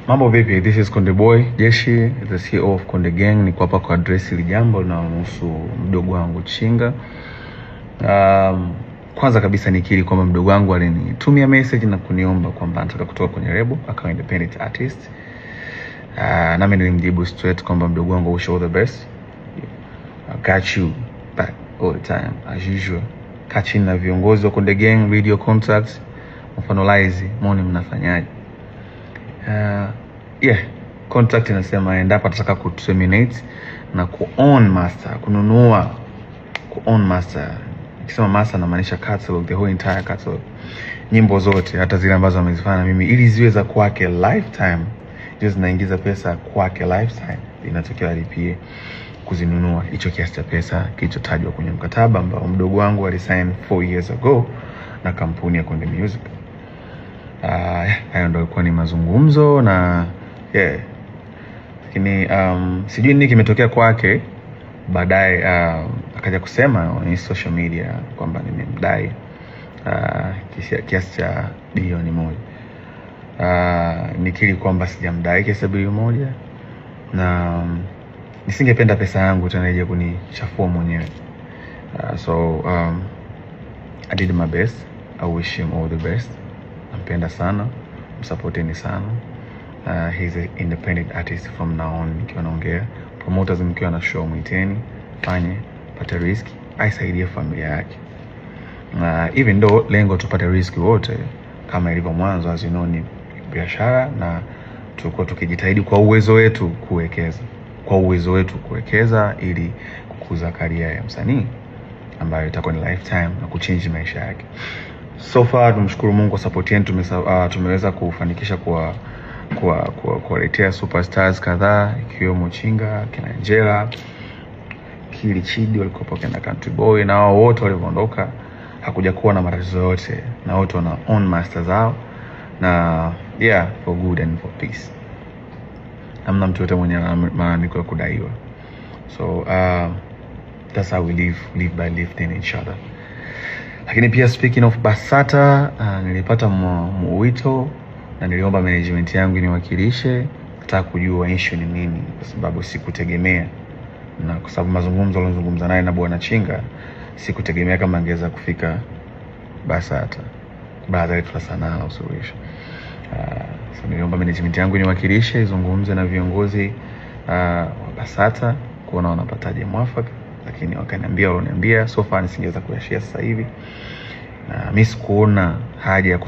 Mambo vipi? This is Konde Boy Jeshi, the CEO of Konde Gang. Niko hapa kwa address hili jambo linalohusu mdogo wangu Chinga. Kwanza kabisa nikiri kwamba mdogo wangu alinitumia message na kuniomba kwamba anataka kutoka kwenye label akawa independent artist. Nami nilimjibu straight kwamba mdogo wangu, wish all the best. I got you back all the time as usual. Kachini na viongozi wa Konde Gang, video contacts, mfanolize, muone mnafanyaje. Contract inasema endapo atataka kuterminate na ku-own master, kununua, ku-own master. Nikisema master namaanisha catalog, the whole entire catalog. Nyimbo zote, hata zile ambazo amezifanya mimi, ili ziwe za kwake lifetime, hizo zinaingiza pesa kwake lifetime, inatokea alipie kuzinunua hicho kiasi cha pesa kilichotajwa kwenye mkataba ambao mdogo wangu alisign 4 years ago na kampuni ya Konde Music. Hayo ndio ilikuwa ni mazungumzo na lakini sijui nini kimetokea kwake. Baadaye akaja kusema kwenye social media kwamba nimemdai kiasi cha bilioni 1. Nikiri kwamba sijamdai kiasi cha bilioni 1 na nisingependa pesa yangu tena ije kunichafua mwenyewe. I did my best. I wish him all the best. Nampenda sana, msupporteni sana. He's an independent artist from now on. Nikiwa naongea promoters, mkiwa na show mwiteni, fanye, pata risk, aisaidie familia yake. Even though lengo tupate risk wote kama ilivyo mwanzo, as you know, ni biashara na tulikuwa tukijitahidi kwa uwezo wetu kuwekeza ili kukuza career ya msanii ambayo itakuwa ni lifetime na kuchange maisha yake. So far tumshukuru Mungu kwa support yetu, tumeweza kufanikisha kuwaletea superstars kadhaa ikiwemo Chinga, kina Angela, Kili Chidi walikuwa kina Country Boy, na wao wote waliondoka hakuja kuwa na matatizo yote, na wote wana own masters zao na for good and for peace. Hamna mtu yote mwenye malalamiko ya kudaiwa. So that's how we live by lifting each other. Lakini pia speaking of BASATA, nilipata mwito na niliomba management yangu niwakilishe, nataka kujua issue ni nini, kwa sababu sikutegemea, na kwa sababu mazungumzo alizungumza naye na bwana Chinga, sikutegemea kama angeweza kufika BASATA baada ya sanaa na usuluhisho. So niliomba management yangu niwakilishe, izungumze na viongozi wa BASATA kuona wanapataje mwafaka, lakini wakaniambia so far nisingeweza kuyashare sasa hivi. Na mimi sikuona haja ya